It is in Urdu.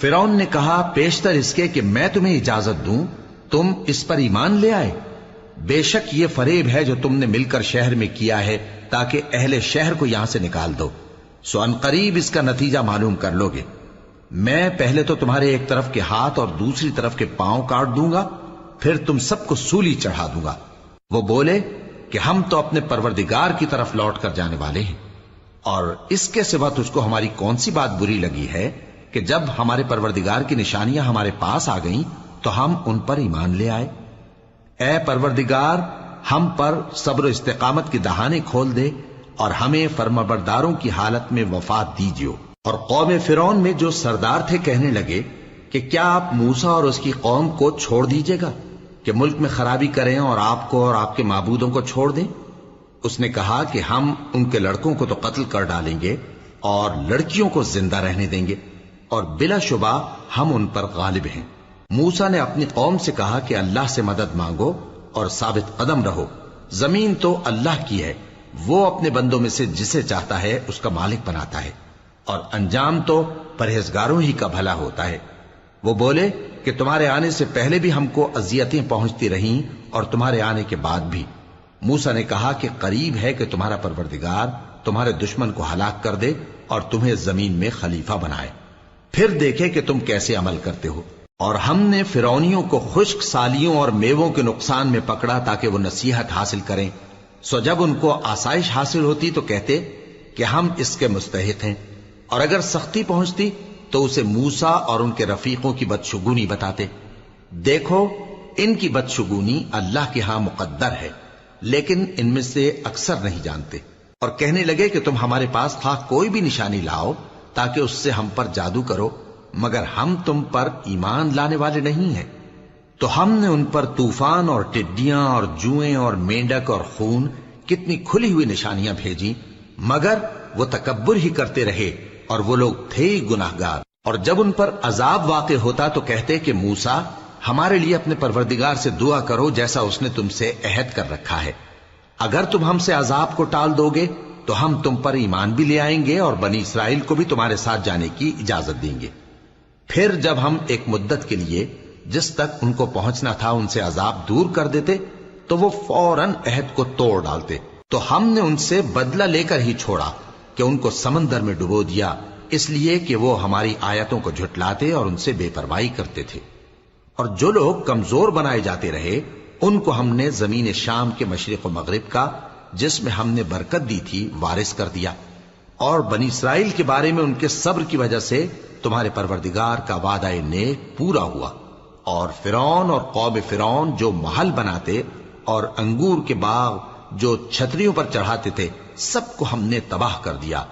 فرعون نے کہا پیشتر اس کے کہ میں تمہیں اجازت دوں تم اس پر ایمان لے آئے، بے شک یہ فریب ہے جو تم نے مل کر شہر میں کیا ہے تاکہ اہل شہر کو یہاں سے نکال دو، سو ان قریب اس کا نتیجہ معلوم کر لو گے۔ میں پہلے تو تمہارے ایک طرف کے ہاتھ اور دوسری طرف کے پاؤں کاٹ دوں گا، پھر تم سب کو سولی چڑھا دوں گا۔ وہ بولے کہ ہم تو اپنے پروردگار کی طرف لوٹ کر جانے والے ہیں، اور اس کے سوا تجھ کو ہماری کون سی بات بری لگی ہے کہ جب ہمارے پروردگار کی نشانیاں ہمارے پاس آ گئیں تو ہم ان پر ایمان لے آئے۔ اے پروردگار، ہم پر صبر و استقامت کی دہانے کھول دے اور ہمیں فرمانبرداروں کی حالت میں وفات دیجیو۔ اور قوم فرعون میں جو سردار تھے کہنے لگے کہ کیا آپ موسیٰ اور اس کی قوم کو چھوڑ دیجیے گا کہ ملک میں خرابی کریں اور آپ کو اور آپ کے معبودوں کو چھوڑ دیں؟ اس نے کہا کہ ہم ان کے لڑکوں کو تو قتل کر ڈالیں گے اور لڑکیوں کو زندہ رہنے دیں گے، اور بلا شبہ ہم ان پر غالب ہیں۔ موسیٰ نے اپنی قوم سے کہا کہ اللہ سے مدد مانگو اور ثابت قدم رہو، زمین تو اللہ کی ہے، وہ اپنے بندوں میں سے جسے چاہتا ہے اس کا مالک بناتا ہے، اور انجام تو پرہیزگاروں ہی کا بھلا ہوتا ہے۔ وہ بولے کہ تمہارے آنے سے پہلے بھی ہم کو اذیتیں پہنچتی رہیں اور تمہارے آنے کے بعد بھی۔ موسیٰ نے کہا کہ قریب ہے کہ تمہارا پروردگار تمہارے دشمن کو ہلاک کر دے اور تمہیں زمین میں خلیفہ بنائے، پھر دیکھے کہ تم کیسے عمل کرتے ہو۔ اور ہم نے فرعونیوں کو خشک سالیوں اور میووں کے نقصان میں پکڑا تاکہ وہ نصیحت حاصل کریں، سو جب ان کو آسائش حاصل ہوتی تو کہتے کہ ہم اس کے مستحق ہیں، اور اگر سختی پہنچتی تو اسے موسیٰ اور ان کے رفیقوں کی بدشگونی بتاتے۔ دیکھو ان کی بدشگونی اللہ کے ہاں مقدر ہے، لیکن ان میں سے اکثر نہیں جانتے۔ اور کہنے لگے کہ تم ہمارے پاس خواہ کوئی بھی نشانی لاؤ تاکہ اس سے ہم پر جادو کرو، مگر ہم تم پر ایمان لانے والے نہیں ہیں۔ تو ہم نے ان پر طوفان اور ٹڈیاں اور جوئیں اور مینڈک اور خون کتنی کھلی ہوئی نشانیاں بھیجی، مگر وہ تکبر ہی کرتے رہے اور وہ لوگ تھے ہی گناہگار۔ اور جب ان پر عذاب واقع ہوتا تو کہتے کہ موسیٰ ہمارے لیے اپنے پروردگار سے دعا کرو جیسا اس نے تم سے عہد کر رکھا ہے، اگر تم ہم سے عذاب کو ٹال دو گے تو ہم تم پر ایمان بھی لے آئیں گے اور بنی اسرائیل کو بھی تمہارے ساتھ جانے کی اجازت دیں گے۔ پھر جب ہم ایک مدت کے لیے جس تک ان کو پہنچنا تھا ان سے عذاب دور کر دیتے تو وہ فوراً عہد کو توڑ ڈالتے، تو ہم نے ان سے بدلہ لے کر ہی چھوڑا کہ ان کو سمندر میں ڈبو دیا، اس لیے کہ وہ ہماری آیتوں کو جھٹلاتے اور ان سے بے پرواہی کرتے تھے۔ اور جو لوگ کمزور بنائے جاتے رہے ان کو ہم نے زمین شام کے مشرق و مغرب کا جس میں ہم نے برکت دی تھی وارث کر دیا۔ اور بنی اسرائیل کے بارے میں ان کے صبر کی وجہ سے تمہارے پروردگار کا وعدہ نیک پورا ہوا۔ اور فرعون اور قوم فرعون جو محل بناتے اور انگور کے باغ جو چھتریوں پر چڑھاتے تھے، سب کو ہم نے تباہ کر دیا۔